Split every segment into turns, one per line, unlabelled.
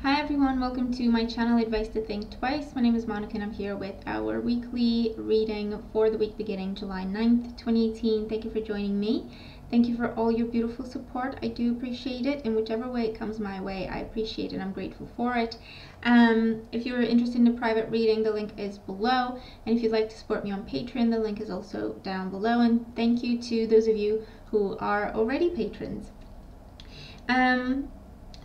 Hi everyone, welcome to my channel Advice to Think Twice. My name is Monica and I'm here with our weekly reading for the week beginning July 9th, 2018. Thank you for joining me. Thank you for all your beautiful support. I do appreciate it. In whichever way it comes my way, I appreciate it. I'm grateful for it. If you're interested in a private reading, the link is below. And if you'd like to support me on Patreon, the link is also down below. And thank you to those of you who are already patrons.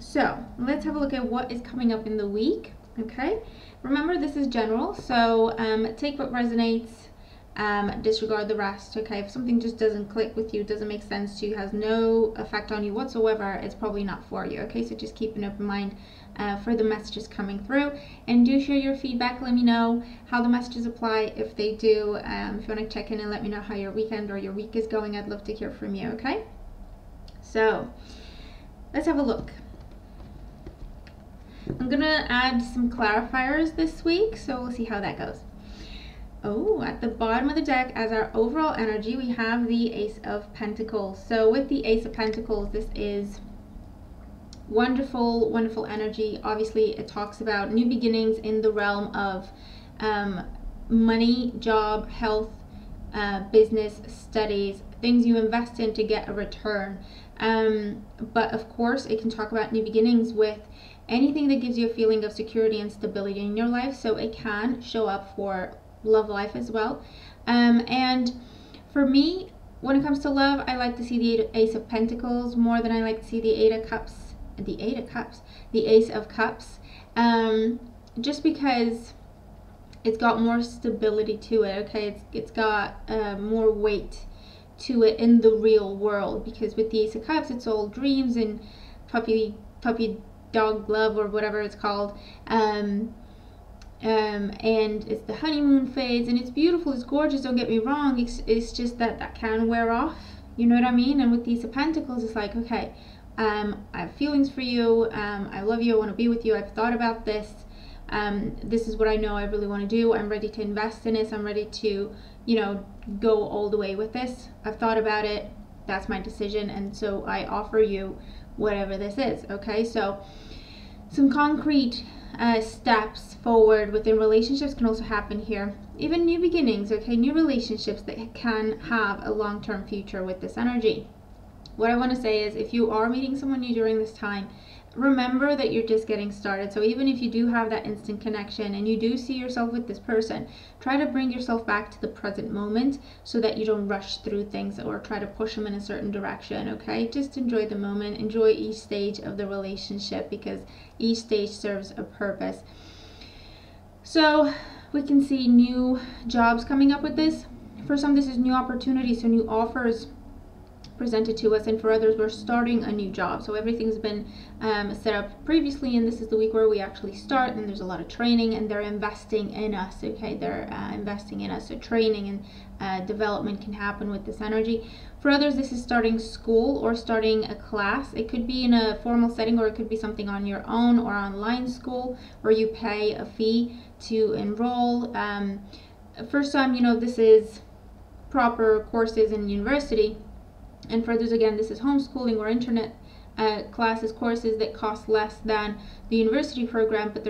So let's have a look at what is coming up in the week. Okay, remember this is general, so take what resonates, disregard the rest. Okay, if something just doesn't click with you, doesn't make sense to you, has no effect on you whatsoever, it's probably not for you. Okay, so just keep an open mind for the messages coming through, and do share your feedback. Let me know how the messages apply if they do. If you want to check in and let me know how your weekend or your week is going, I'd love to hear from you. Okay, so let's have a look. I'm gonna add some clarifiers this week, so we'll see how that goes. Oh, at the bottom of the deck as our overall energy, we have the Ace of Pentacles. So with the Ace of Pentacles, this is wonderful, wonderful energy. Obviously, it talks about new beginnings in the realm of money, job, health, business, studies, things you invest in to get a return. But of course, it can talk about new beginnings with anything that gives you a feeling of security and stability in your life. So it can show up for love life as well. And for me, when it comes to love, I like to see the Ace of Pentacles more than I like to see the Ace of Cups. Just because it's got more stability to it. Okay, it's got more weight to it in the real world, because with the Ace of Cups, it's all dreams and puppy dog love, or whatever it's called, and it's the honeymoon phase, and it's beautiful, it's gorgeous, don't get me wrong. It's just that can wear off, you know what I mean? And with the Ace of Pentacles, it's like, okay, I have feelings for you, I love you, I want to be with you, I've thought about this, this is what I know I really want to do, I'm ready to invest in this, I'm ready to, you know, go all the way with this, I've thought about it, that's my decision, and so I offer you whatever this is. Okay, so some concrete steps forward within relationships can also happen here. Even new beginnings, okay, new relationships that can have a long-term future with this energy. What I want to say is, if you are meeting someone new during this time, remember that you're just getting started. So even if you do have that instant connection and you do see yourself with this person, try to bring yourself back to the present moment so that you don't rush through things or try to push them in a certain direction. Okay, just enjoy the moment, enjoy each stage of the relationship, because each stage serves a purpose. So we can see new jobs coming up with this. For some, this is new opportunities, so new offers presented to us, and for others, we're starting a new job. So everything's been set up previously, and this is the week where we actually start, and there's a lot of training, and they're investing in us. Okay, they're investing in us, so training and development can happen with this energy. For others, this is starting school or starting a class. It could be in a formal setting, or it could be something on your own or online school where you pay a fee to enroll. For some, you know, this is proper courses in university. And for others, again, this is homeschooling or internet classes, courses that cost less than the university program, but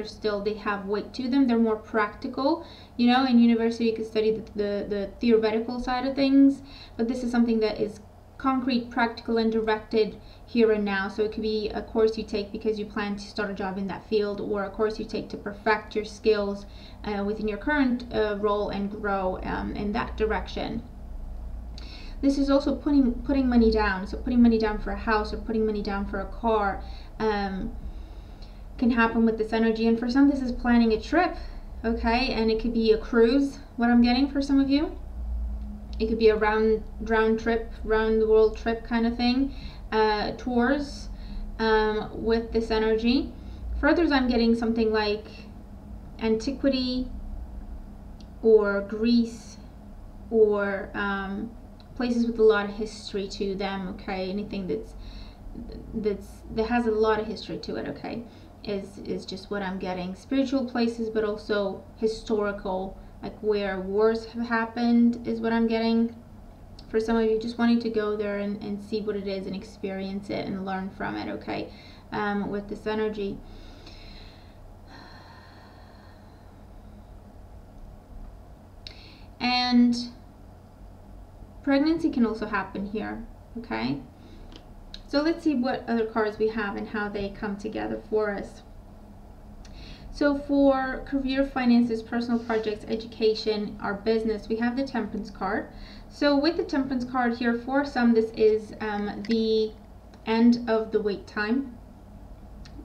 they have weight to them. They're more practical. You know, in university you could study the theoretical side of things, but this is something that is concrete, practical, and directed here and now. So it could be a course you take because you plan to start a job in that field, or a course you take to perfect your skills within your current role and grow in that direction. This is also putting money down. So putting money down for a house or putting money down for a car can happen with this energy. And for some, this is planning a trip, okay? And it could be a cruise, what I'm getting for some of you. It could be a round the world trip kind of thing. Tours with this energy. For others, I'm getting something like antiquity or Greece, or places with a lot of history to them. Okay, anything that has a lot of history to it, okay, is just what I'm getting. Spiritual places, but also historical, like where wars have happened, is what I'm getting. For some of you, just wanting to go there and see what it is and experience it and learn from it, okay, with this energy. And pregnancy can also happen here, okay? So let's see what other cards we have and how they come together for us. So for career, finances, personal projects, education, our business, we have the Temperance card. So with the Temperance card here, for some, this is the end of the wait time,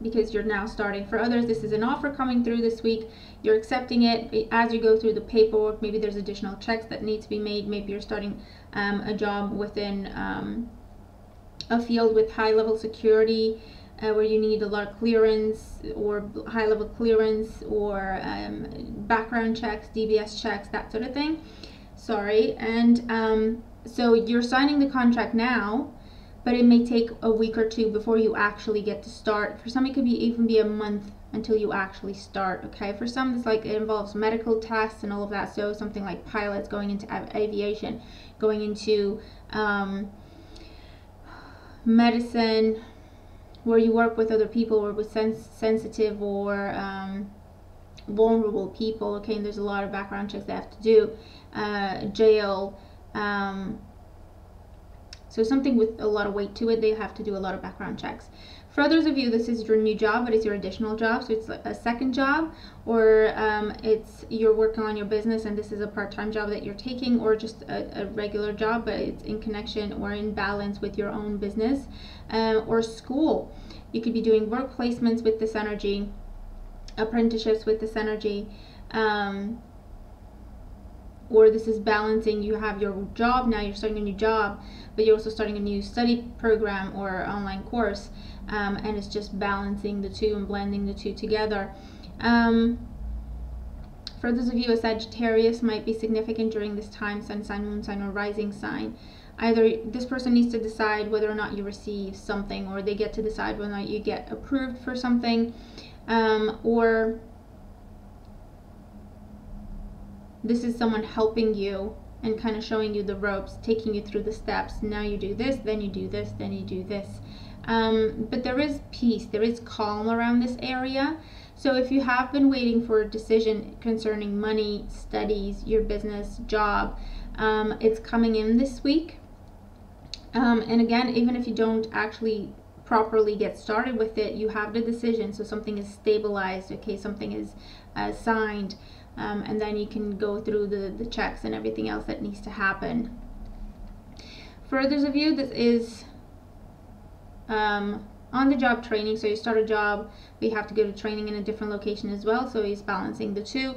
because you're now starting. For others, this is an offer coming through this week. You're accepting it as you go through the paperwork. Maybe there's additional checks that need to be made. Maybe you're starting a job within a field with high level security, where you need a lot of clearance or high level clearance, or background checks, DBS checks, that sort of thing. Sorry. And so you're signing the contract now, but it may take a week or two before you actually get to start. For some, it could even be a month until you actually start, okay? For some, it's like it involves medical tests and all of that. So something like pilots, going into aviation, going into medicine, where you work with other people or with sensitive or vulnerable people, okay? And there's a lot of background checks they have to do. Jail, so something with a lot of weight to it, they have to do a lot of background checks. For others of you, this is your new job, but it's your additional job. So it's a second job, or it's you're working on your business and this is a part-time job that you're taking, or just a regular job, but it's in connection or in balance with your own business, or school. You could be doing work placements with this energy, apprenticeships with this energy, or this is balancing. You have your job now, you're starting a new job, but you're also starting a new study program or online course, and it's just balancing the two and blending the two together. For those of you, a Sagittarius might be significant during this time, sun sign, moon sign, or rising sign. Either this person needs to decide whether or not you receive something, or they get to decide whether or not you get approved for something, or this is someone helping you and kind of showing you the ropes, taking you through the steps. Now you do this, then you do this, then you do this. But there is peace, there is calm around this area. So if you have been waiting for a decision concerning money, studies, your business, job, it's coming in this week. And again, even if you don't actually properly get started with it, you have the decision. So something is stabilized, okay, something is signed. And then you can go through the checks and everything else that needs to happen. For others of you, this is on the job training. So you start a job, but you have to go to training in a different location as well. So he's balancing the two.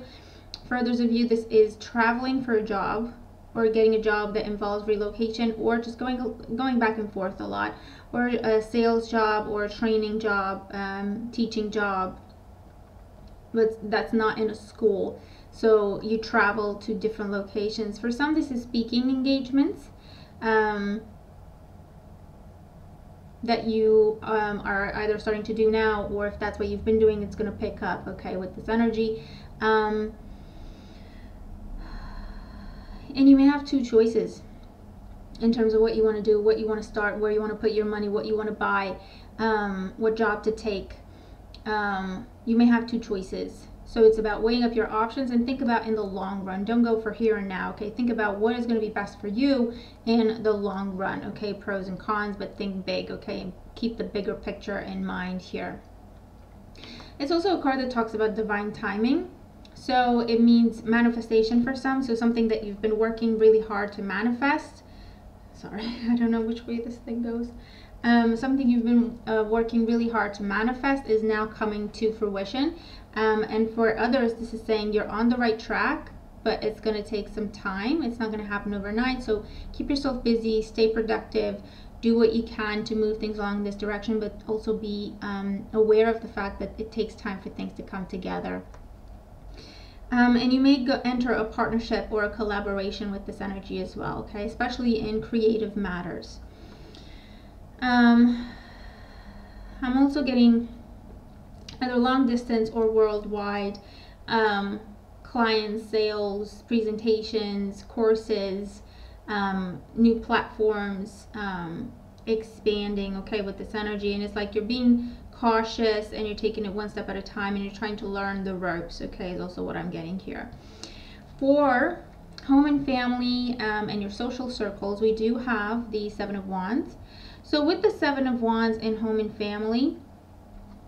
For others of you, this is traveling for a job, or getting a job that involves relocation, or just going back and forth a lot, or a sales job, or a training job, teaching job, but that's not in a school. So you travel to different locations. For some, this is speaking engagements that you are either starting to do now, or if that's what you've been doing, it's going to pick up, okay, with this energy. And you may have two choices in terms of what you want to do, what you want to start, where you want to put your money, what you want to buy, what job to take. You may have two choices. So it's about weighing up your options, and think about in the long run. Don't go for here and now, okay? Think about what is going to be best for you in the long run, okay? Pros and cons, but think big, okay? And keep the bigger picture in mind here. It's also a card that talks about divine timing. So it means manifestation for some. So something that you've been working really hard to manifest. Sorry, I don't know which way this thing goes. Something you've been working really hard to manifest is now coming to fruition. And for others, this is saying you're on the right track, but it's going to take some time. It's not going to happen overnight. So keep yourself busy, stay productive, do what you can to move things along this direction, but also be aware of the fact that it takes time for things to come together. And you may enter a partnership or a collaboration with this energy as well, okay, especially in creative matters. I'm also getting either long distance or worldwide clients, sales, presentations, courses, new platforms, expanding, okay, with this energy. And it's like you're being cautious and you're taking it one step at a time, and you're trying to learn the ropes, okay, is also what I'm getting here. For home and family, and your social circles, we do have the Seven of Wands. So with the Seven of Wands in home and family,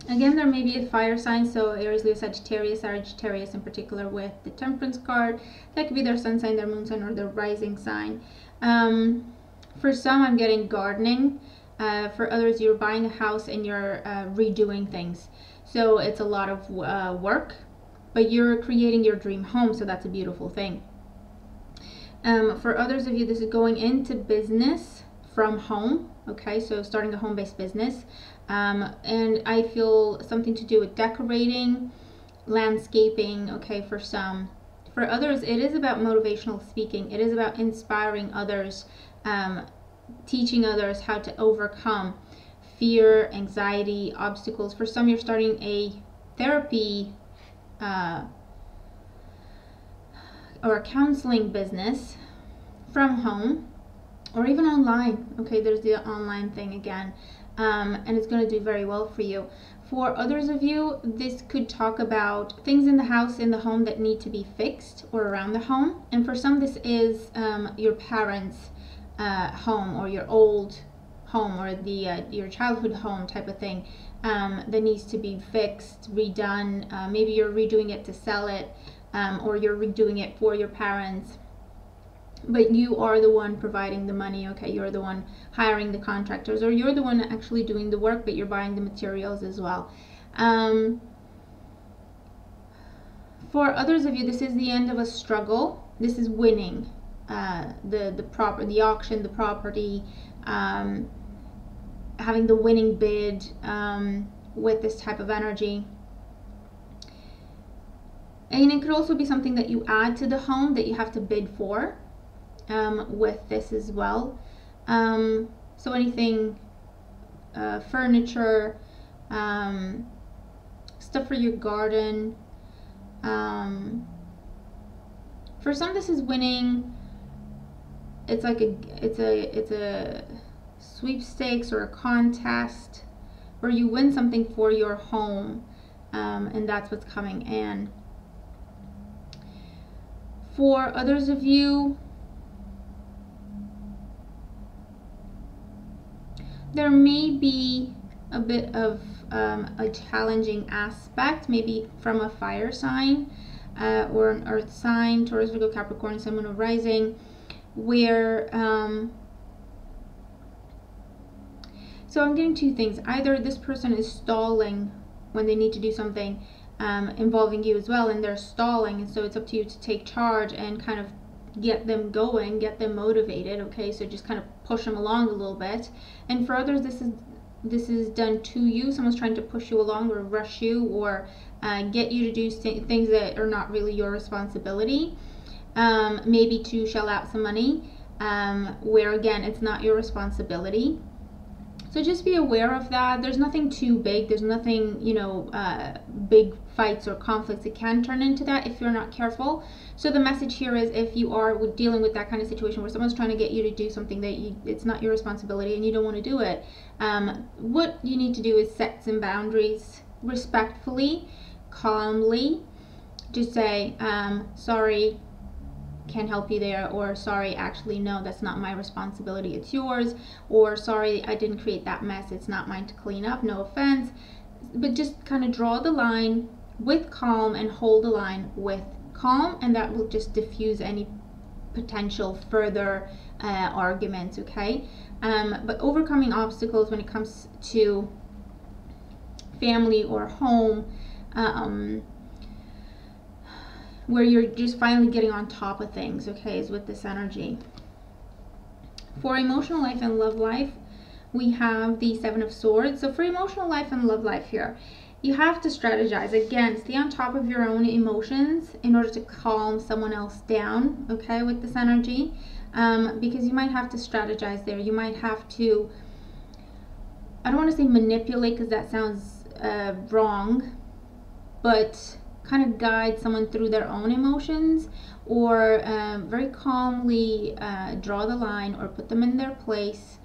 again, there may be a fire sign, so Aries, Leo, Sagittarius in particular with the Temperance card. That could be their sun sign, their moon sign, or their rising sign. For some, I'm getting gardening. For others, you're buying a house and you're redoing things. So it's a lot of work, but you're creating your dream home, so that's a beautiful thing. For others of you, this is going into business from home. Okay, so starting a home-based business. And I feel something to do with decorating, landscaping, okay, for some. For others, it is about motivational speaking. It is about inspiring others, teaching others how to overcome fear, anxiety, obstacles. For some, you're starting a therapy or a counseling business from home, or even online. Okay, there's the online thing again, and it's going to do very well for you. For others of you, this could talk about things in the house, in the home, that need to be fixed, or around the home. And for some, this is your parents' home, or your old home, or the your childhood home type of thing, that needs to be fixed, redone. Maybe you're redoing it to sell it, or you're redoing it for your parents, but you are the one providing the money. Okay, you're the one hiring the contractors, or you're the one actually doing the work, but you're buying the materials as well. For others of you, this is the end of a struggle. This is winning the auction, the property, having the winning bid with this type of energy. And it could also be something that you add to the home that you have to bid for with this as well. So anything, furniture, stuff for your garden. For some, this is winning. It's like it's a sweepstakes or a contest where you win something for your home, and that's what's coming in. For others of you, there may be a bit of a challenging aspect, maybe from a fire sign or an earth sign, Taurus, Virgo, Capricorn, Sun, Moon, or Rising, where so I'm getting two things. Either this person is stalling when they need to do something involving you as well, and they're stalling, and so it's up to you to take charge and kind of get them going, get them motivated. Okay, so just kind of push them along a little bit. And for others, this is done to you. Someone's trying to push you along or rush you, or get you to do things that are not really your responsibility, maybe to shell out some money, where again, it's not your responsibility. So just be aware of that. There's nothing too big. There's nothing, big fights or conflicts. It can turn into that if you're not careful. So the message here is, if you are dealing with that kind of situation where someone's trying to get you to do something that it's not your responsibility and you don't want to do it, what you need to do is set some boundaries respectfully, calmly. Just say, sorry, can't help you there, or sorry, actually no, that's not my responsibility, it's yours, or sorry, I didn't create that mess, it's not mine to clean up, no offense. But just kind of draw the line with calm and hold the line with calm, and that will just diffuse any potential further arguments. Okay, but overcoming obstacles when it comes to family or home, where you're just finally getting on top of things, okay, is with this energy. For emotional life and love life, we have the Seven of Swords. So for emotional life and love life here, you have to strategize. Again, stay on top of your own emotions in order to calm someone else down, okay, with this energy, because you might have to strategize there. You might have to, I don't want to say manipulate, because that sounds wrong, but kind of guide someone through their own emotions, or very calmly draw the line, or put them in their place,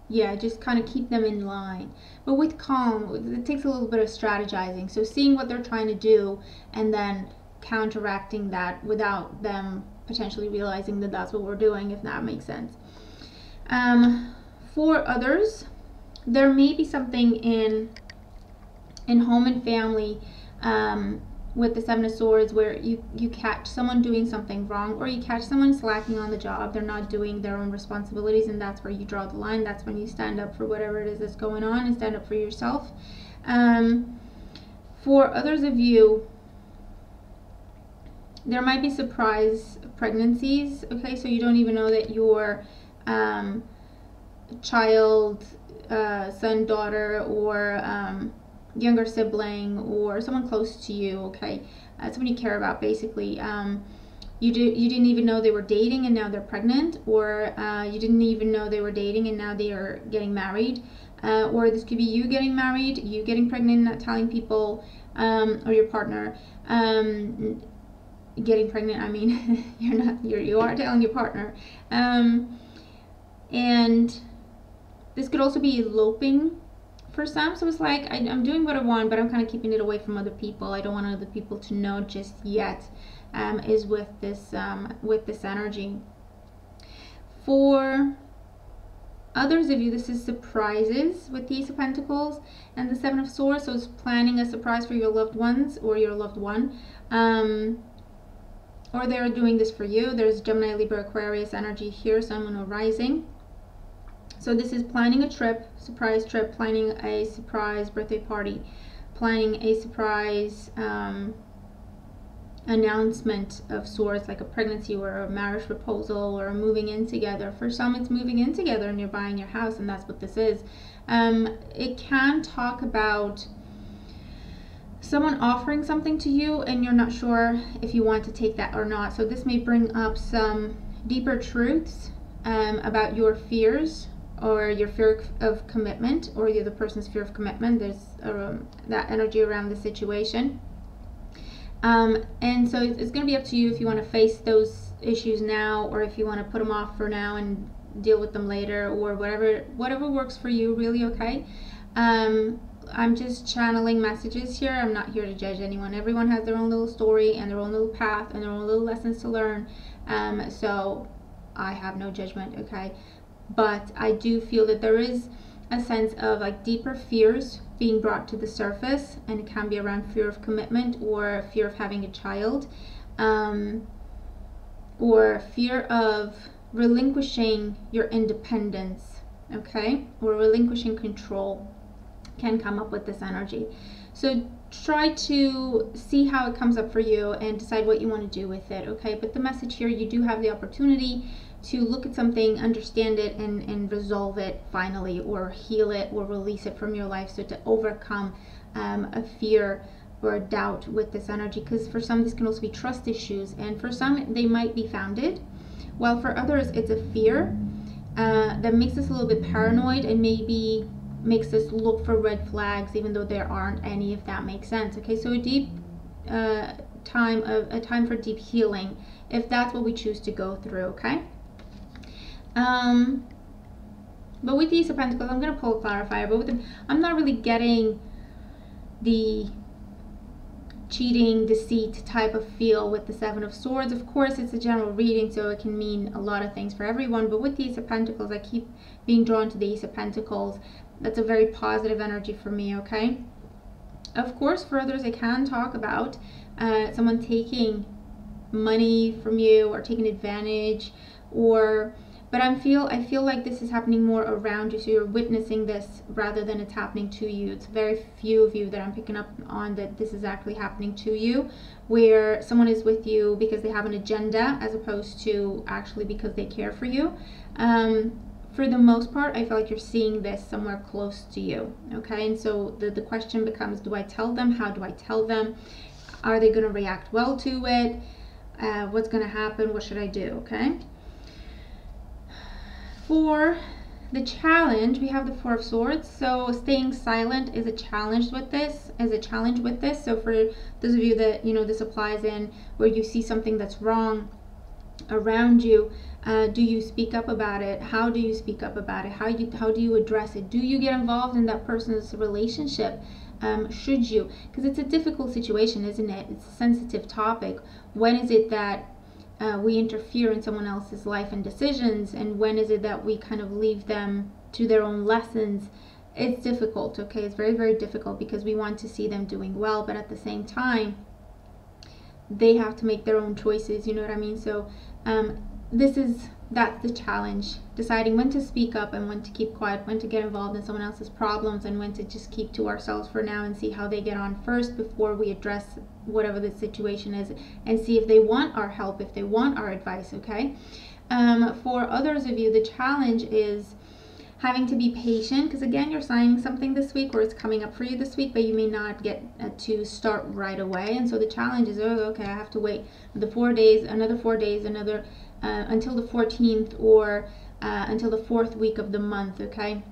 yeah, just kind of keep them in line. But with calm, it takes a little bit of strategizing. So seeing what they're trying to do, and then counteracting that without them potentially realizing that that's what we're doing, if that makes sense. For others, there may be something in home and family with the Seven of Swords where you catch someone doing something wrong, or you catch someone slacking on the job. They're not doing their own responsibilities, and that's where you draw the line. That's when you stand up for whatever it is that's going on and stand up for yourself. For others of you, there might be surprise pregnancies, okay? So you don't even know that your child, son, daughter, or younger sibling, or someone close to you, okay? Someone you care about, basically. You didn't even know they were dating and now they're pregnant, or you didn't even know they were dating and now they are getting married. Or this could be you getting married, you getting pregnant and not telling people, or your partner getting pregnant. I mean, you are telling your partner. And this could also be eloping for some. So it's like, I'm doing what I want, but I'm kind of keeping it away from other people. I don't want other people to know just yet, is with this energy. For others of you, this is surprises with the Ace of Pentacles and the Seven of Swords. So it's planning a surprise for your loved ones or your loved one. Or they're doing this for you. There's Gemini, Libra, Aquarius energy here, Sun, Moon, or Rising. So this is planning a trip, surprise trip, planning a surprise birthday party, planning a surprise announcement of sorts, like a pregnancy or a marriage proposal or a moving in together. For some, it's moving in together and you're buying your house, and that's what this is. It can talk about someone offering something to you and you're not sure if you want to take that or not. So this may bring up some deeper truths about your fears, or your fear of commitment, or the other person's fear of commitment. There's that energy around the situation. And so it's going to be up to you if you want to face those issues now, or if you want to put them off for now and deal with them later, or whatever works for you, really, okay? I'm just channeling messages here. I'm not here to judge anyone. Everyone has their own little story and their own little path and their own little lessons to learn. So I have no judgment, okay? But I do feel that there is a sense of like deeper fears being brought to the surface, and it can be around fear of commitment, or fear of having a child, or fear of relinquishing your independence, okay, or relinquishing control can come up with this energy. So try to see how it comes up for you and decide what you want to do with it, okay? But the message here, you do have the opportunity to look at something, understand it, and resolve it finally, or heal it, or release it from your life. So to overcome a fear or a doubt with this energy, because for some this can also be trust issues, and for some they might be founded, while for others it's a fear that makes us a little bit paranoid and maybe makes us look for red flags even though there aren't any, if that makes sense, okay? So a deep time for deep healing, if that's what we choose to go through, okay? But with the Ace of Pentacles, I'm going to pull a clarifier, but with them, I'm not really getting the cheating, deceit type of feel with the Seven of Swords. Of course, it's a general reading, so it can mean a lot of things for everyone, but with the Ace of Pentacles, I keep being drawn to the Ace of Pentacles. That's a very positive energy for me, okay? Of course, for others, I can talk about someone taking money from you or taking advantage, but I feel like this is happening more around you, so you're witnessing this rather than it's happening to you. It's very few of you that I'm picking up on that this is actually happening to you, where someone is with you because they have an agenda as opposed to actually because they care for you. For the most part, I feel like you're seeing this somewhere close to you, okay? And so the question becomes, do I tell them? How do I tell them? Are they going to react well to it? What's going to happen? What should I do, okay? For the challenge, we have the Four of Swords. So staying silent is a challenge with this. So for those of you that, you know, this applies in, where you see something that's wrong, around you? Do you speak up about it? How do you speak up about it? How do you address it? Do you get involved in that person's relationship? Should you? Because it's a difficult situation, isn't it? It's a sensitive topic. When is it that we interfere in someone else's life and decisions, and when is it that we kind of leave them to their own lessons? It's difficult, okay? It's very, very difficult, because we want to see them doing well, but at the same time, they have to make their own choices, you know what I mean? So that's the challenge, deciding when to speak up and when to keep quiet, when to get involved in someone else's problems, and when to just keep to ourselves for now and see how they get on first before we address whatever the situation is, and see if they want our help, if they want our advice, okay? For others of you, the challenge is having to be patient, because again, you're signing something this week, or it's coming up for you this week, but you may not get to start right away. And so the challenge is, oh, okay, I have to wait the 4 days, another 4 days, another until the 14th, or until the 4th week of the month, okay?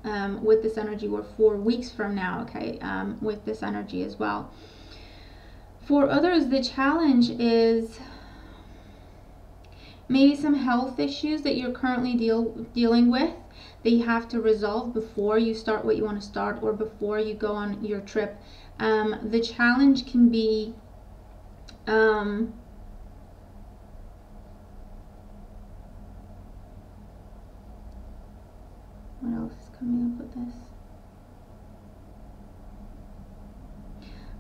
With this energy, or 4 weeks from now, okay? With this energy as well. For others, the challenge is maybe some health issues that you're currently dealing with that you have to resolve before you start what you want to start, or before you go on your trip. The challenge can be what else is coming up with this?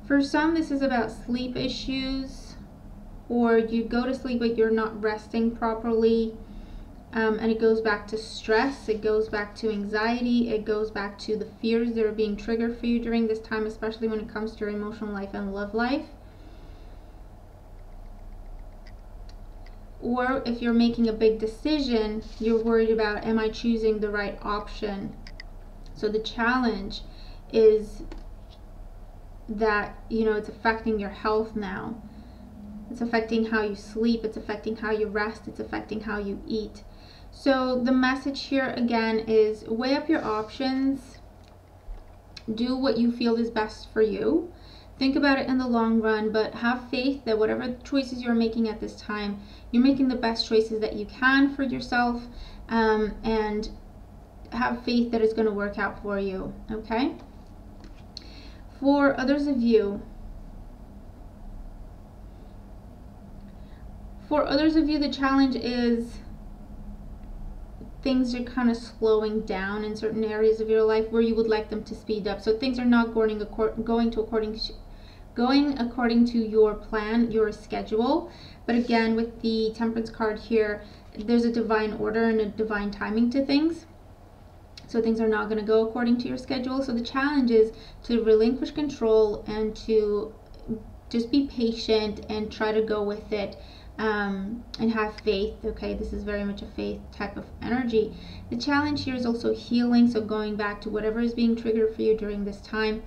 For some, this is about sleep issues, or you go to sleep but you're not resting properly, and it goes back to stress, it goes back to anxiety, it goes back to the fears that are being triggered for you during this time, especially when it comes to your emotional life and love life. Or if you're making a big decision, you're worried about, am I choosing the right option? So the challenge is that, you know, it's affecting your health now. It's affecting how you sleep, it's affecting how you rest, it's affecting how you eat. So the message here again is weigh up your options, do what you feel is best for you. Think about it in the long run, but have faith that whatever choices you're making at this time, you're making the best choices that you can for yourself, and have faith that it's going to work out for you, okay? For others of you, the challenge is things are kind of slowing down in certain areas of your life where you would like them to speed up. So things are not going according to your plan, your schedule. But again, with the Temperance card here, there's a divine order and a divine timing to things. So things are not going to go according to your schedule. So the challenge is to relinquish control and to just be patient and try to go with it, and have faith, okay? This is very much a faith type of energy. The challenge here is also healing, so going back to whatever is being triggered for you during this time.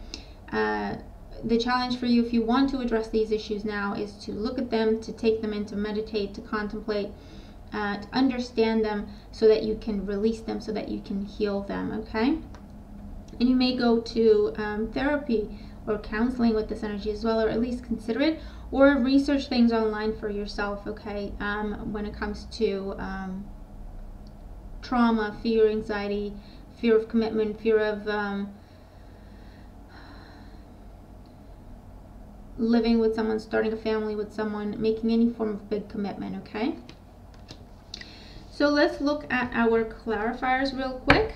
The challenge for you, if you want to address these issues now, is to look at them, to take them in, to meditate, to contemplate, to understand them so that you can release them, so that you can heal them, okay? And you may go to therapy or counseling with this energy as well, or at least consider it, or research things online for yourself, okay? When it comes to trauma, fear, anxiety, fear of commitment, fear of living with someone, starting a family with someone, making any form of big commitment, okay? So let's look at our clarifiers real quick.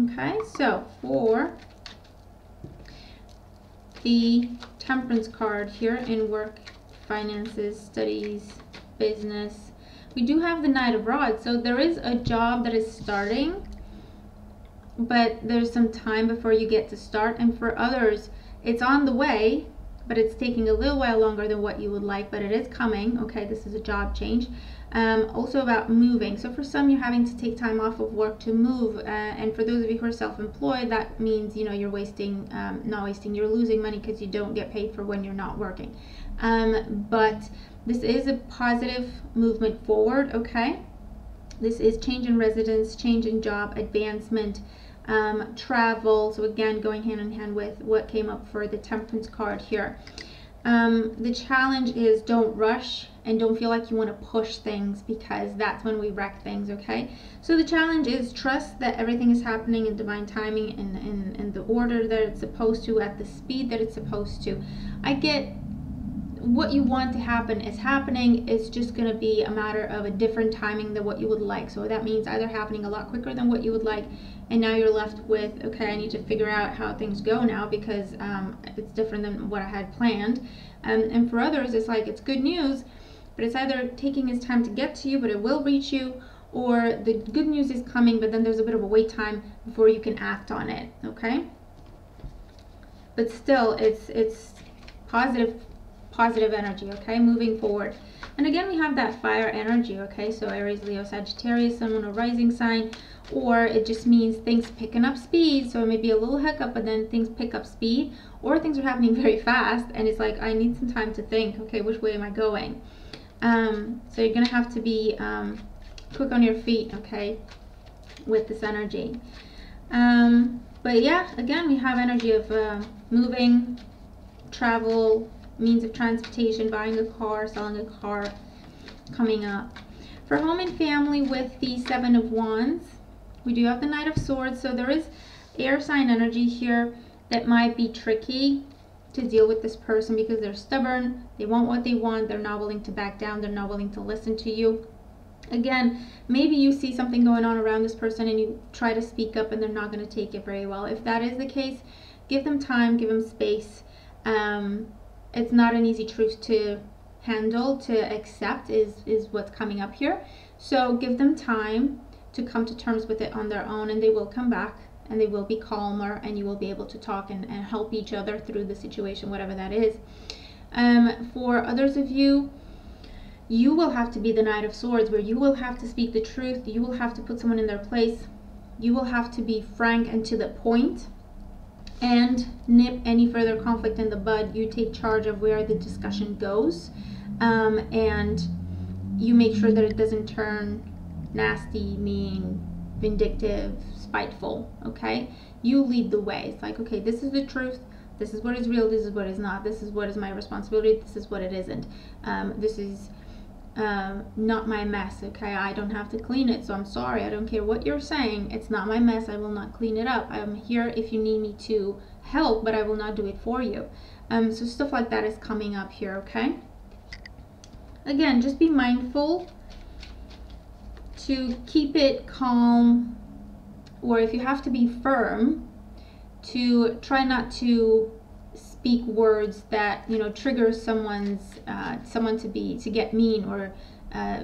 Okay, so for the Temperance card here in work, finances, studies, business, we do have the Knight of Rods. So there is a job that is starting, but there's some time before you get to start. And for others, it's on the way, but it's taking a little while longer than what you would like, but it is coming. Okay, this is a job change. Also about moving. So for some, you're having to take time off of work to move, and for those of you who are self-employed, that means, you know, you're you're losing money because you don't get paid for when you're not working. But this is a positive movement forward, okay? This is change in residence, change in job, advancement, travel. So again, going hand in hand with what came up for the Temperance card here. The challenge is don't rush and don't feel like you want to push things, because that's when we wreck things, okay? So the challenge is trust that everything is happening in divine timing and in the order that it's supposed to, at the speed that it's supposed to. I get what you want to happen is happening. It's just going to be a matter of a different timing than what you would like. So that means either happening a lot quicker than what you would like, and now you're left with, okay, I need to figure out how things go now, because it's different than what I had planned. And for others, it's like, it's good news, but it's either taking its time to get to you, but it will reach you, or the good news is coming, but then there's a bit of a wait time before you can act on it, okay? But still, it's positive energy, okay, moving forward. And again, we have that fire energy, okay? So Aries, Leo, Sagittarius, someone a rising sign, or it just means things picking up speed. So it may be a little hiccup, but then things pick up speed, or things are happening very fast, and it's like, I need some time to think, okay, which way am I going? So you're gonna have to be quick on your feet, okay, with this energy. But yeah, again, we have energy of moving, travel, means of transportation, buying a car, selling a car, coming up. For home and family, with the Seven of Wands, we do have the Knight of Swords. So there is air sign energy here that might be tricky to deal with this person, because they're stubborn, they want what they want, they're not willing to back down, they're not willing to listen to you. Again, maybe you see something going on around this person and you try to speak up and they're not going to take it very well. If that is the case, give them time, give them space. It's not an easy truth to handle, to accept, is what's coming up here. So give them time to come to terms with it on their own, and they will come back, and they will be calmer, and you will be able to talk and help each other through the situation, whatever that is. For others of you, you will have to be the Knight of Swords, where you will have to speak the truth, you will have to put someone in their place, you will have to be frank and to the point, and nip any further conflict in the bud. You take charge of where the discussion goes, and you make sure that it doesn't turn nasty, mean, vindictive, spiteful, okay? You lead the way. It's like, okay, this is the truth, this is what is real, this is what is not, this is what is my responsibility, this is what it isn't. This is not my mess, okay? I don't have to clean it, so I'm sorry. I don't care what you're saying. It's not my mess. I will not clean it up. I'm here if you need me to help, but I will not do it for you. So stuff like that is coming up here, okay? Again, just be mindful to keep it calm, or if you have to be firm, to try not to speak words that, you know, trigger someone to get mean or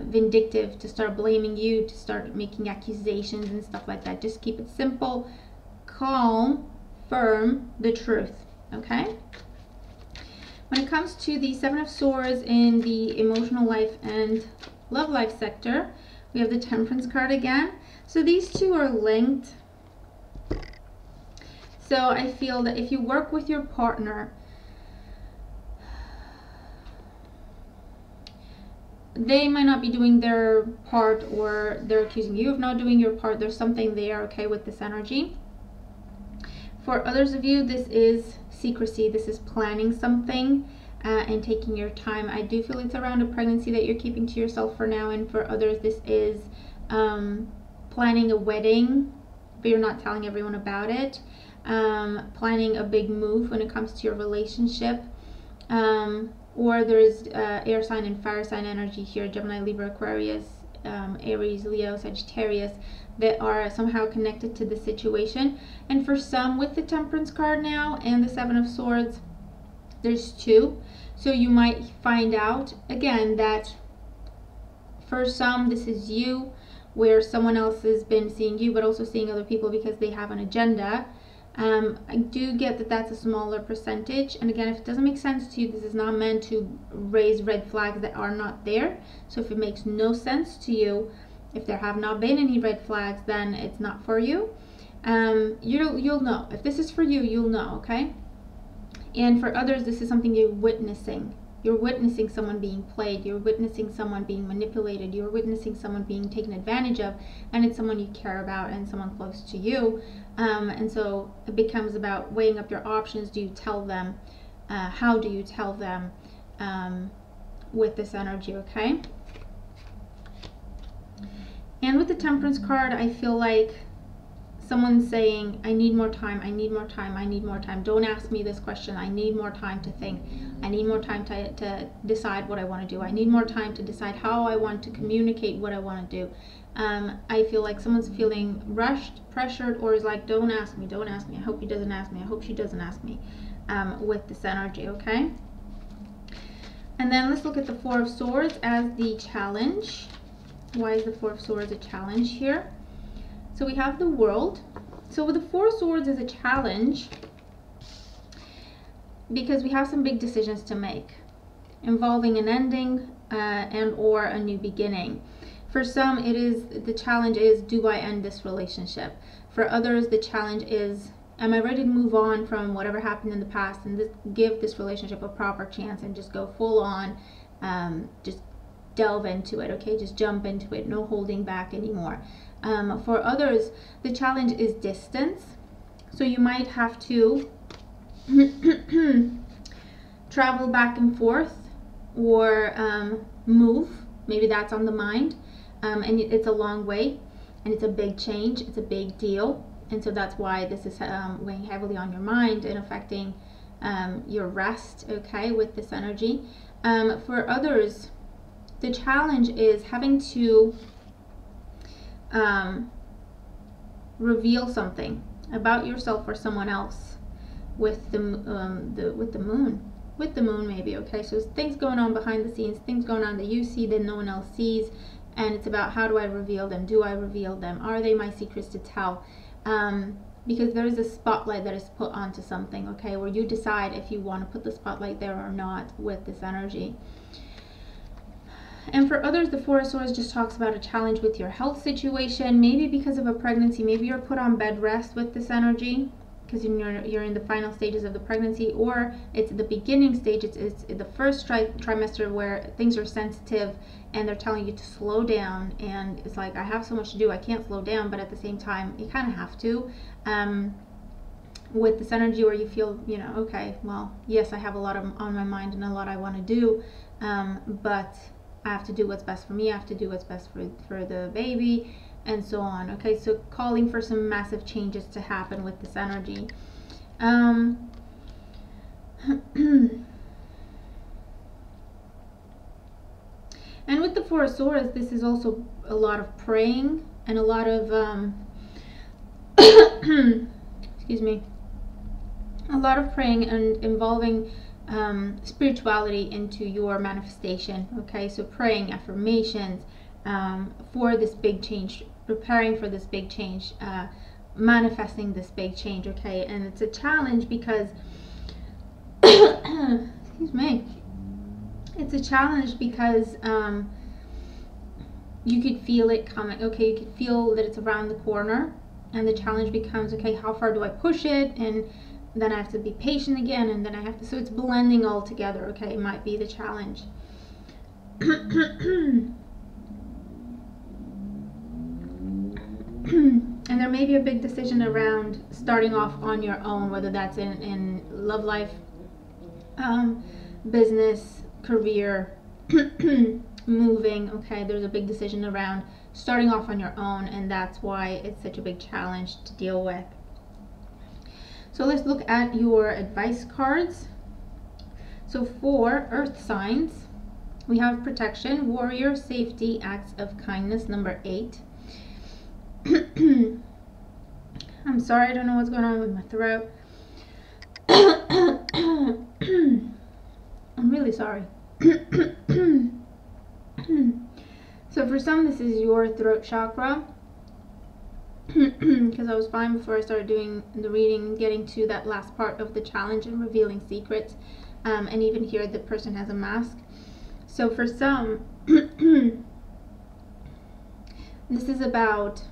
vindictive, to start blaming you, to start making accusations and stuff like that. Just keep it simple, calm, firm, the truth, okay? When it comes to the Seven of Swords in the emotional life and love life sector, we have the Temperance card again. So these two are linked. So I feel that if you work with your partner, they might not be doing their part, or they're accusing you of not doing your part. There's something there, okay, with this energy. For others of you, this is secrecy. This is planning something and taking your time. I do feel it's around a pregnancy that you're keeping to yourself for now. And for others, this is planning a wedding, but you're not telling everyone about it. Planning a big move when it comes to your relationship, or there's air sign and fire sign energy here, Gemini, Libra, Aquarius, Aries, Leo, Sagittarius, that are somehow connected to the situation. And for some, with the Temperance card now and the Seven of Swords, there's two. So you might find out again that for some, this is you, where someone else has been seeing you but also seeing other people because they have an agenda. I do get that that's a smaller percentage, and again, if it doesn't make sense to you, this is not meant to raise red flags that are not there. So if it makes no sense to you, if there have not been any red flags, then it's not for you. You'll know. If this is for you, you'll know, okay? And for others, this is something you're witnessing. You're witnessing someone being played. You're witnessing someone being manipulated. You're witnessing someone being taken advantage of, and it's someone you care about and someone close to you. And so it becomes about weighing up your options. Do you tell them How do you tell them with this energy, okay? And with the Temperance card, I feel like someone's saying, I need more time, I need more time, I need more time. Don't ask me this question. I need more time to think. I need more time to decide what I want to do. I need more time to decide how I want to communicate what I want to do. I feel like someone's feeling rushed, pressured, or is like, don't ask me, don't ask me. I hope he doesn't ask me. I hope she doesn't ask me with this energy, okay? And then let's look at the Four of Swords as the challenge. Why is the Four of Swords a challenge here? So we have the World. So with the Four of Swords is a challenge because we have some big decisions to make involving an ending and or a new beginning. For some, the challenge is, do I end this relationship? For others, the challenge is, am I ready to move on from whatever happened in the past and give this relationship a proper chance and just go full on, just delve into it, okay? Just jump into it, no holding back anymore. For others, the challenge is distance. So you might have to travel back and forth or move. Maybe that's on the mind. And it's a long way and it's a big change. It's a big deal. And so that's why this is weighing heavily on your mind and affecting your rest, okay, with this energy. For others, the challenge is having to reveal something about yourself or someone else with the moon. With the moon, maybe, okay? So things going on behind the scenes, things going on that you see that no one else sees, and it's about, how do I reveal them? Do I reveal them? Are they my secrets to tell? Because there is a spotlight that is put onto something, okay, where you decide if you want to put the spotlight there or not with this energy. And for others, the Four of Swords just talks about a challenge with your health situation, maybe because of a pregnancy. Maybe you're put on bed rest with this energy because you're in the final stages of the pregnancy, or it's the beginning stage. It's the first trimester where things are sensitive and they're telling you to slow down, and it's like, I have so much to do, I can't slow down, but at the same time you kind of have to, with this energy where you feel, you know, okay, well, yes, I have a lot on my mind and a lot I want to do, but I have to do what's best for me, I have to do what's best for the baby, and so on. Okay, so calling for some massive changes to happen with this energy. And with the Four of Swords, this is also a lot of praying and a lot of excuse me, a lot of praying and involving spirituality into your manifestation. Okay, so praying, affirmations for this big change, preparing for this big change, manifesting this big change. Okay, and it's a challenge because excuse me, it's a challenge because you could feel it coming. Okay, you could feel that it's around the corner, and the challenge becomes, okay, how far do I push it? And then I have to be patient again, and then I have to, so it's blending all together. Okay, it might be the challenge. And there may be a big decision around starting off on your own, whether that's in love life, business, career, moving. Okay, there's a big decision around starting off on your own, and that's why it's such a big challenge to deal with. So let's look at your advice cards. So for earth signs, we have protection, warrior, safety, acts of kindness, number 8. I'm sorry, I don't know what's going on with my throat. I'm really sorry. So for some, this is your throat chakra, because I was fine before I started doing the reading, getting to that last part of the challenge and revealing secrets. And even here, the person has a mask. So for some, this is about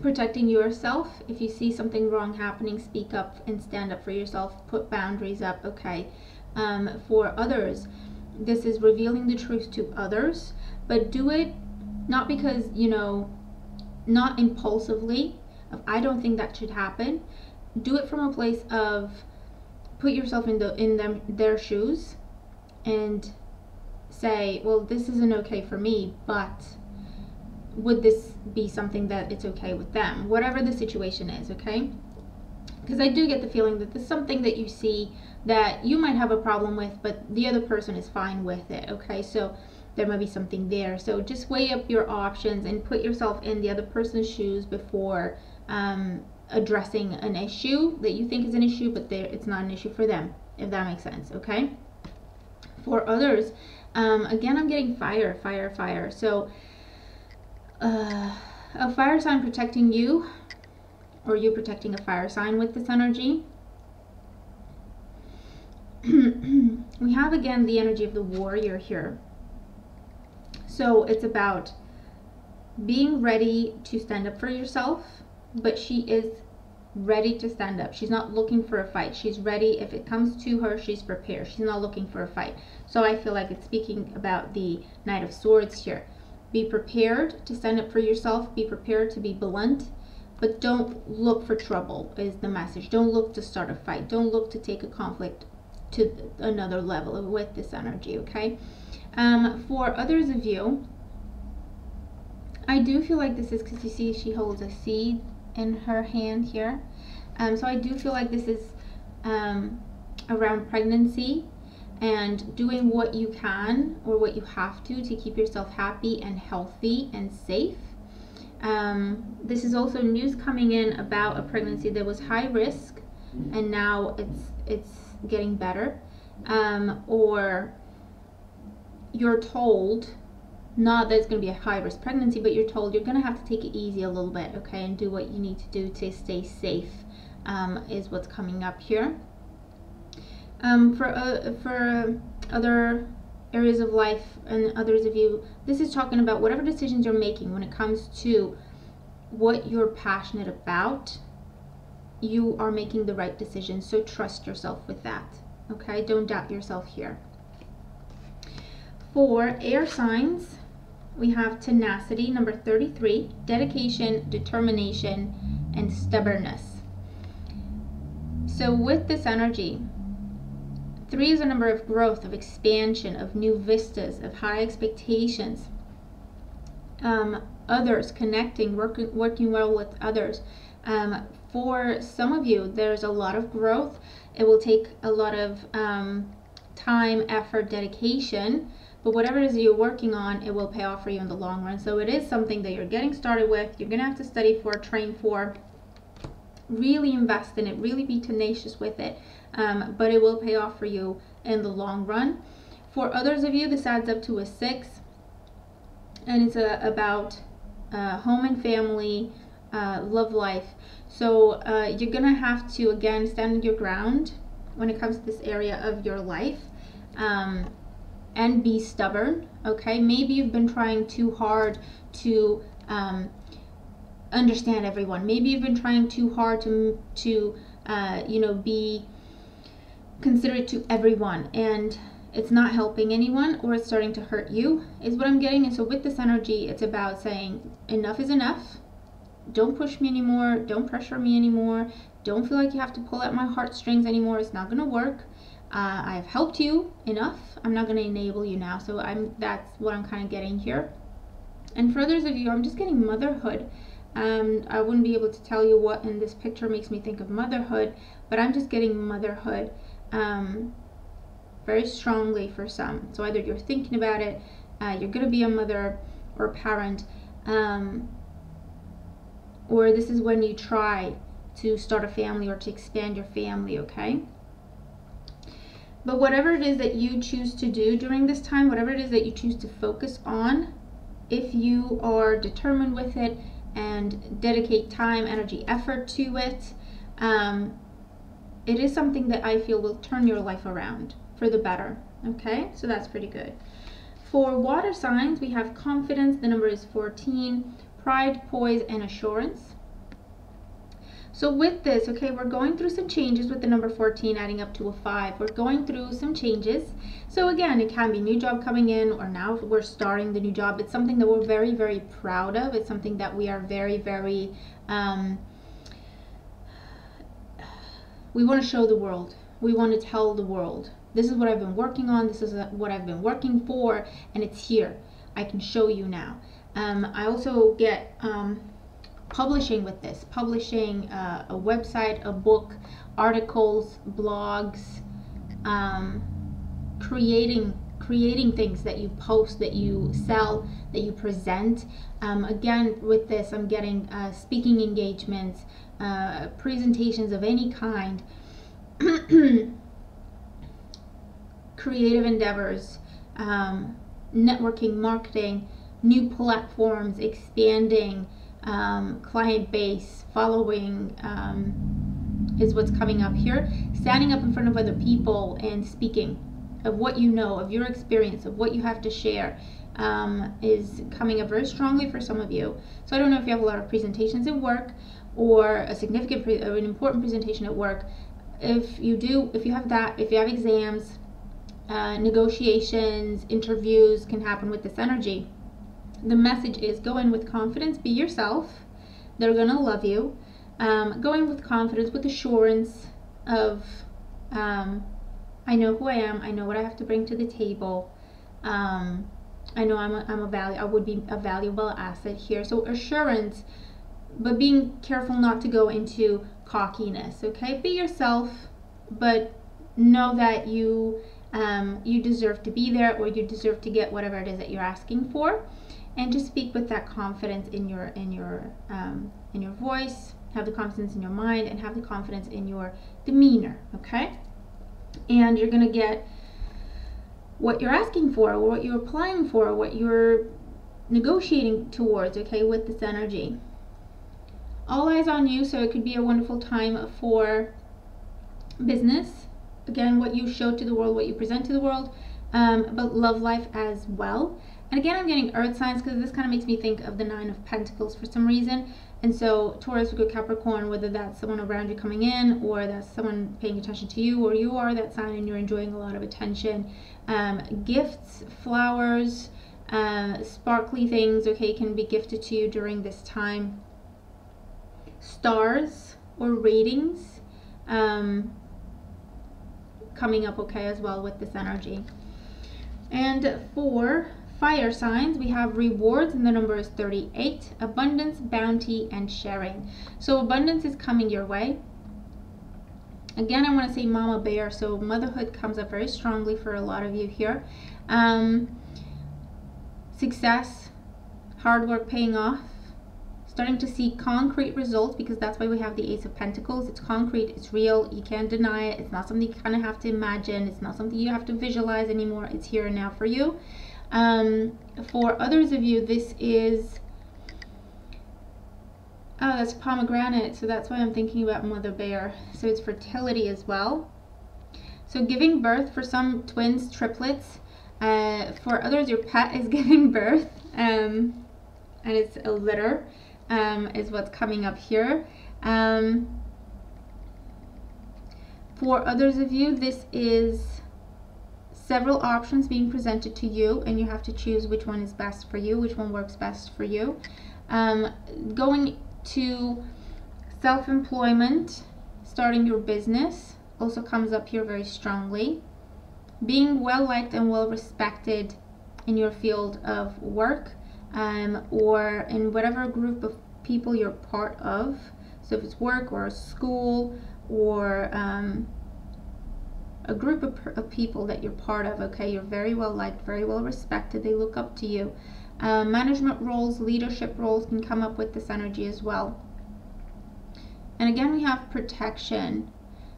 protecting yourself. If you see something wrong happening, speak up and stand up for yourself. Put boundaries up, okay? For others, this is revealing the truth to others, but do it not because, you know, not impulsively, of I don't think that should happen. Do it from a place of put yourself in their shoes and say, well, this isn't okay for me, but would this be something that it's okay with them? Whatever the situation is, okay? Because I do get the feeling that there's something that you see that you might have a problem with, but the other person is fine with it, okay? So there might be something there. So just weigh up your options and put yourself in the other person's shoes before addressing an issue that you think is an issue, but it's not an issue for them, if that makes sense, okay? For others, again, I'm getting fire. So a fire sign protecting you, or you protecting a fire sign with this energy. We have again the energy of the warrior here. So it's about being ready to stand up for yourself, but she is ready to stand up. She's not looking for a fight. She's ready. If it comes to her, she's prepared. She's not looking for a fight. So I feel like it's speaking about the Knight of Swords here. Be prepared to stand up for yourself. Be prepared to be blunt, but don't look for trouble is the message. Don't look to start a fight. Don't look to take a conflict to another level with this energy, okay? For others of you, I do feel like this is because you see she holds a seed in her hand here. So I do feel like this is around pregnancy and doing what you can or what you have to keep yourself happy and healthy and safe. This is also news coming in about a pregnancy that was high risk and now it's getting better, or you're told, not that it's going to be a high risk pregnancy, but you're told you're going to have to take it easy a little bit, okay, and do what you need to do to stay safe, is what's coming up here. For other areas of life and others of you, this is talking about whatever decisions you're making when it comes to what you're passionate about. You are making the right decision, so trust yourself with that, okay? Don't doubt yourself here. For air signs, we have tenacity, number 33, dedication, determination, and stubbornness. So with this energy, 3 is a number of growth, of expansion, of new vistas, of high expectations. Others, connecting, working well with others. For some of you, there's a lot of growth. It will take a lot of time, effort, dedication, but whatever it is you're working on, it will pay off for you in the long run. So it is something that you're getting started with. You're going to have to study for, train for, really invest in it, really be tenacious with it, but it will pay off for you in the long run. For others of you, this adds up to a 6, and it's about home and family, love life. So you're gonna have to again stand your ground when it comes to this area of your life, and be stubborn, okay? Maybe you've been trying too hard to understand everyone. Maybe you've been trying too hard to you know, be considerate to everyone, and it's not helping anyone, or it's starting to hurt you, is what I'm getting. And so with this energy, it's about saying enough is enough. Don't push me anymore. Don't pressure me anymore. Don't feel like you have to pull at my heartstrings anymore. It's not going to work. I've helped you enough. I'm not going to enable you now. So that's what I'm kind of getting here. And for others of you, I'm just getting motherhood. I wouldn't be able to tell you what in this picture makes me think of motherhood, but I'm just getting motherhood very strongly for some. So either you're thinking about it, you're going to be a mother or a parent, or this is when you try to start a family or to expand your family, okay? But whatever it is that you choose to do during this time, whatever it is that you choose to focus on, if you are determined with it and dedicate time, energy, effort to it, it is something that I feel will turn your life around for the better, okay? So that's pretty good. For water signs, we have confidence, the number is 14, pride, poise, and assurance. So with this, okay, we're going through some changes with the number 14 adding up to a 5. We're going through some changes. So again, it can be new job coming in, or now we're starting the new job. It's something that we're very, very proud of. It's something that we are very, very, we want to show the world, we want to tell the world, this is what I've been working on, this is what I've been working for, and it's here. I can show you now. I also get publishing with this, publishing a website, a book, articles, blogs, creating things that you post, that you sell, that you present. Again, with this, I'm getting speaking engagements, presentations of any kind, creative endeavors, networking, marketing, new platforms, expanding, client base, following, is what's coming up here. Standing up in front of other people and speaking of what you know, of your experience, of what you have to share, is coming up very strongly for some of you. So I don't know if you have a lot of presentations at work, or a significant or an important presentation at work. If you do, if you have that, if you have exams, negotiations, interviews can happen with this energy. The message is go in with confidence, be yourself. They're gonna love you. Go in with confidence, with assurance of, I know who I am. I know what I have to bring to the table. I know I would be a valuable asset here. So assurance, but being careful not to go into cockiness. Okay, be yourself, but know that you deserve to be there, or you deserve to get whatever it is that you're asking for, and just speak with that confidence in your voice. Have the confidence in your mind, and have the confidence in your demeanor. Okay, and you're gonna get what you're asking for, or what you're applying for, or what you're negotiating towards. Okay, with this energy. All eyes on you, so it could be a wonderful time for business. Again, what you show to the world, what you present to the world, but love life as well. And again, I'm getting earth signs, because this kind of makes me think of the Nine of Pentacles for some reason. And so Taurus, Virgo, Capricorn, whether that's someone around you coming in, or that's someone paying attention to you, or you are that sign and you're enjoying a lot of attention. Gifts, flowers, sparkly things, okay, can be gifted to you during this time. Stars or ratings coming up, okay, as well with this energy. And for fire signs, we have rewards, and the number is 38, abundance, bounty, and sharing. So abundance is coming your way. Again, I want to say mama bear, so motherhood comes up very strongly for a lot of you here. Success, hard work paying off, starting to see concrete results, because that's why we have the Ace of Pentacles. It's concrete, it's real, you can't deny it. It's not something you kind of have to imagine. It's not something you have to visualize anymore. It's here and now for you. For others of you, this is, oh, that's pomegranate, so that's why I'm thinking about mother bear. So it's fertility as well. So giving birth, for some twins, triplets. For others, your pet is giving birth, and it's a litter, is what's coming up here. For others of you, this is several options being presented to you, and you have to choose which one is best for you, which one works best for you. Going to self-employment, starting your business, also comes up here very strongly. Being well liked and well respected in your field of work, or in whatever group of people you're part of. So if it's work or a school, or a group of people that you're part of, okay, you're very well liked, very well respected, they look up to you. Management roles, leadership roles can come up with this energy as well. And again, we have protection.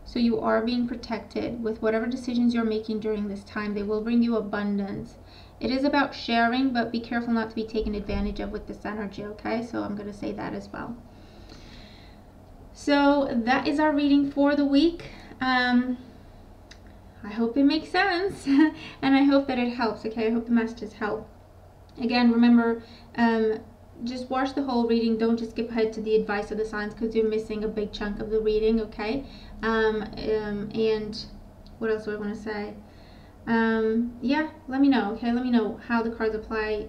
So you are being protected with whatever decisions you're making during this time. They will bring you abundance. It is about sharing, but be careful not to be taken advantage of with this energy, okay? So I'm going to say that as well. So that is our reading for the week. I hope it makes sense, and I hope that it helps, okay? I hope the messages help. Again, remember, just watch the whole reading. Don't just skip ahead to the advice of the signs, because you're missing a big chunk of the reading, okay? And what else do I want to say? Yeah, let me know, okay? Let me know how the cards apply,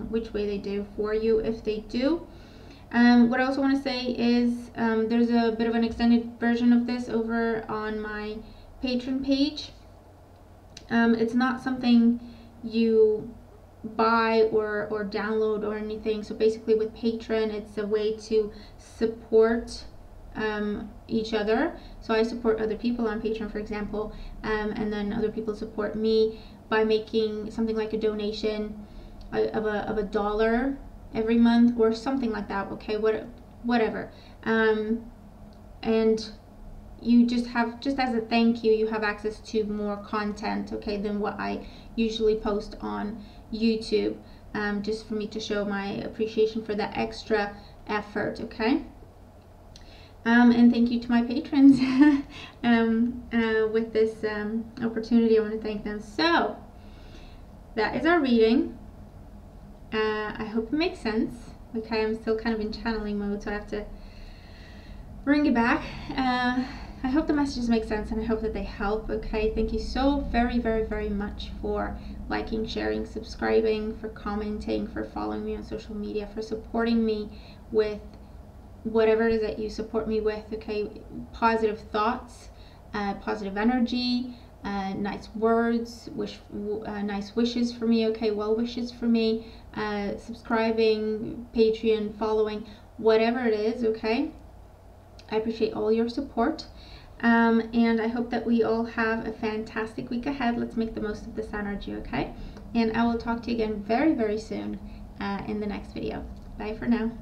which way they do for you, if they do. What I also want to say is there's a bit of an extended version of this over on my Patreon page. It's not something you buy or download or anything. So basically with Patreon, it's a way to support each other. So I support other people on Patreon, for example, and then other people support me by making something like a donation of a dollar every month or something like that. Okay, whatever. And you just as a thank you, you have access to more content, okay, than what I usually post on YouTube, just for me to show my appreciation for that extra effort, okay. And thank you to my patrons with this opportunity. I want to thank them. So that is our reading. I hope it makes sense. Okay, I'm still kind of in channeling mode, so I have to bring it back. I hope the messages make sense, and I hope that they help. Okay, thank you so very, very, very much for liking, sharing, subscribing, for commenting, for following me on social media, for supporting me with whatever it is that you support me with. Okay, positive thoughts, positive energy, nice words, nice wishes for me. Okay, well wishes for me, subscribing, Patreon, following, whatever it is. Okay, I appreciate all your support, and I hope that we all have a fantastic week ahead. Let's make the most of this energy, okay? And I will talk to you again very, very soon in the next video. Bye for now.